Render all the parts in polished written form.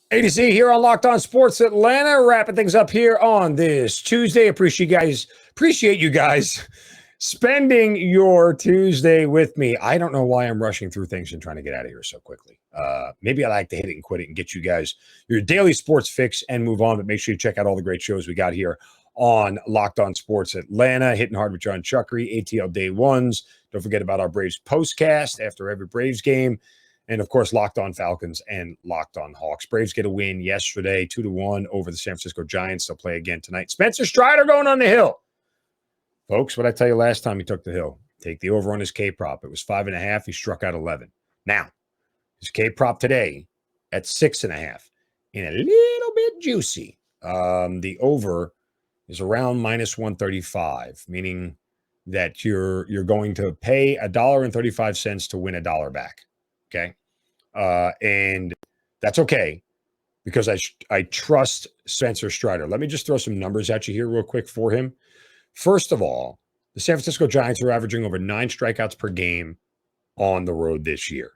A to Z here on Locked On Sports Atlanta, wrapping things up here on this Tuesday. Appreciate you guys spending your Tuesday with me. I don't know why I'm rushing through things and trying to get out of here so quickly. Maybe I like to hit it and quit it and get you guys your daily sports fix and move on. But make sure you check out all the great shows we got here on Locked On Sports Atlanta, Hitting Hard with John Chuckery, ATL Day Ones. Don't forget about our Braves postcast after every Braves game. And, of course, Locked On Falcons and Locked On Hawks. Braves get a win yesterday, 2-1 over the San Francisco Giants. They'll play again tonight. Spencer Strider going on the hill. Folks, what I tell you last time he took the hill, take the over on his K-prop. It was 5.5. He struck out 11. Now, his K-prop today at 6.5 and a little bit juicy. The over is around minus 135, meaning that you're going to pay $1.35 to win $1 back. Okay. And that's okay because I trust Spencer Strider. Let me just throw some numbers at you here real quick for him. First of all, the San Francisco Giants are averaging over 9 strikeouts per game on the road this year.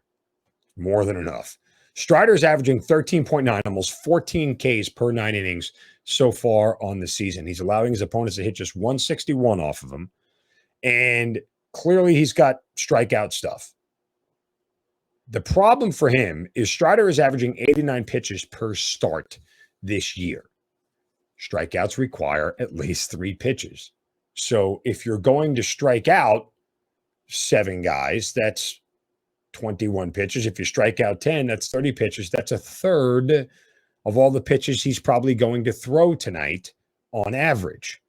More than enough. Strider's averaging 13.9, almost 14 Ks per 9 innings so far on the season. He's allowing his opponents to hit just 161 off of him. And clearly he's got strikeout stuff. The problem for him is Strider is averaging 89 pitches per start this year. Strikeouts require at least 3 pitches. So if you're going to strike out 7 guys, that's 21 pitches. If you strike out 10, that's 30 pitches. That's a third of all the pitches he's probably going to throw tonight on average.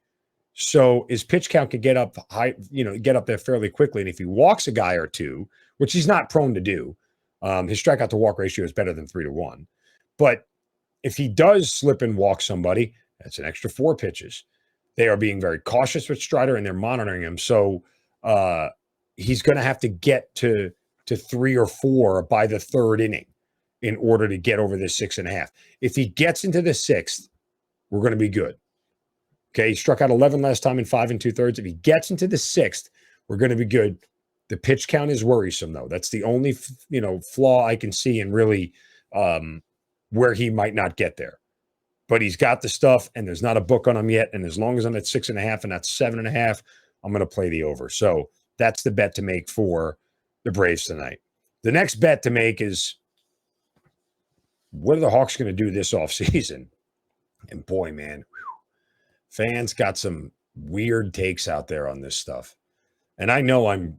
So his pitch count could get up high, get up there fairly quickly. And if he walks a guy or two, which he's not prone to do, his strikeout to walk ratio is better than 3-1. But if he does slip and walk somebody, that's an extra 4 pitches. They are being very cautious with Strider and they're monitoring him. So he's going to have to get to 3 or 4 by the 3rd inning in order to get over this 6.5. If he gets into the 6th, we're going to be good. Okay, he struck out 11 last time in 5 2/3. If he gets into the 6th, we're going to be good. The pitch count is worrisome, though. That's the only, flaw I can see in really where he might not get there. But he's got the stuff, and there's not a book on him yet. And as long as I'm at 6.5 and that's 7.5, I'm going to play the over. So that's the bet to make for the Braves tonight. The next bet to make is, what are the Hawks going to do this offseason? And boy, man, fans got some weird takes out there on this stuff. And I know I'm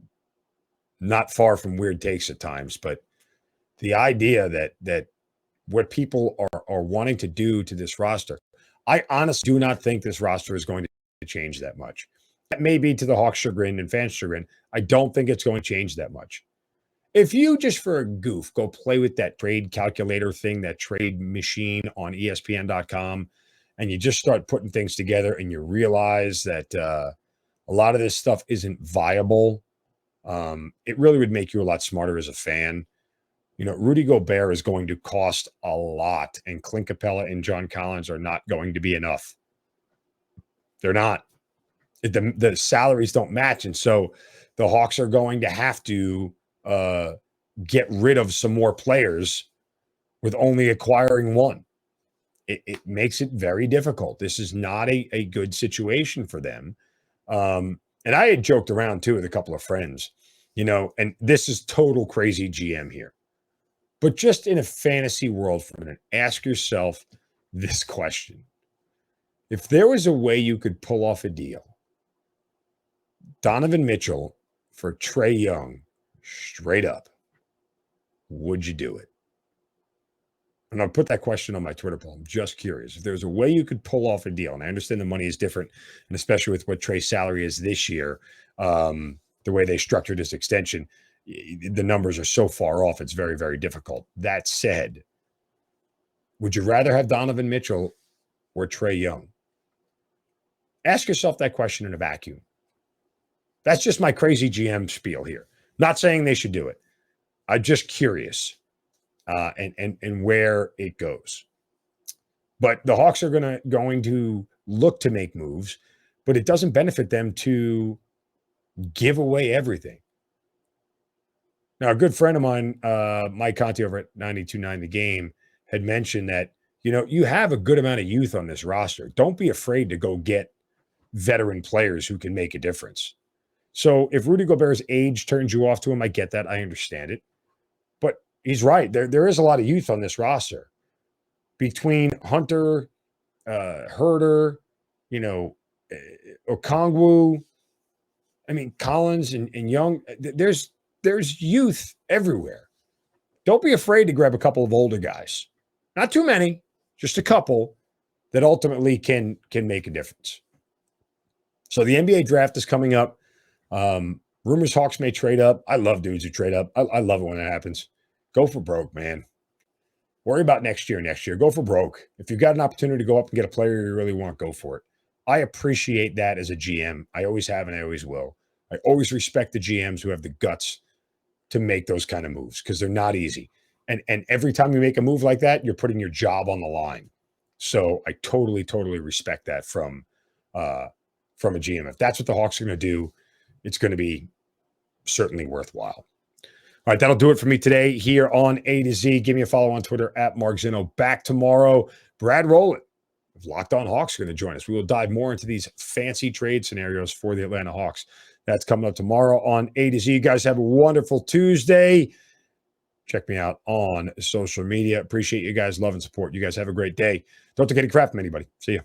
not far from weird takes at times, but the idea that what people are wanting to do to this roster, I honestly do not think this roster is going to change that much. That may be to the Hawks' chagrin and fans' chagrin. I don't think it's going to change that much. If you just for a goof go play with that trade calculator thing, that trade machine on ESPN.com, and you just start putting things together and you realize that a lot of this stuff isn't viable, it really would make you a lot smarter as a fan. Rudy Gobert is going to cost a lot, and Clint Capella and John Collins are not going to be enough. They're not. The salaries don't match, and so the Hawks are going to have to get rid of some more players with only acquiring one. It makes it very difficult. This is not a good situation for them. And I had joked around, too, with a couple of friends, and this is total crazy GM here. But just in a fantasy world for a minute, ask yourself this question. If there was a way you could pull off a deal, Donovan Mitchell for Trae Young, straight up, would you do it? And I'll put that question on my Twitter poll. I'm just curious. If there's a way you could pull off a deal, and I understand the money is different, and especially with what Trae's salary is this year, the way they structured his extension, the numbers are so far off, it's very, very difficult. That said, would you rather have Donovan Mitchell or Trae Young? Ask yourself that question in a vacuum. That's just my crazy GM spiel here. Not saying they should do it. I'm just curious and where it goes. But the Hawks are going to look to make moves, but it doesn't benefit them to give away everything. Now, a good friend of mine, Mike Conti over at 92.9 The Game, had mentioned that, you have a good amount of youth on this roster. Don't be afraid to go get veteran players who can make a difference. So if Rudy Gobert's age turns you off to him, I get that. I understand it. But he's right. There is a lot of youth on this roster. Between Hunter, Herter, Okongwu, Collins and Young, there's youth everywhere. Don't be afraid to grab a couple of older guys. Not too many, just a couple that ultimately can make a difference. So the NBA draft is coming up. Rumors Hawks may trade up. I love dudes who trade up. I love it when that happens. Go for broke, man. Worry about next year. Go for broke. If you've got an opportunity to go up and get a player you really want, go for it. I appreciate that as a GM. I always have and I always will. I always respect the GMs who have the guts to make those kind of moves because they're not easy. And every time you make a move like that, you're putting your job on the line. So I totally respect that from a GM. If that's what the Hawks are going to do, it's going to be certainly worthwhile. All right, that'll do it for me today here on A to Z. Give me a follow on Twitter at Mark Zinno. Back tomorrow. Brad Rowland of Locked On Hawks are going to join us. We will dive more into these fancy trade scenarios for the Atlanta Hawks. That's coming up tomorrow on A to Z. You guys have a wonderful Tuesday. Check me out on social media. Appreciate you guys' love and support. You guys have a great day. Don't take any crap from anybody. See you.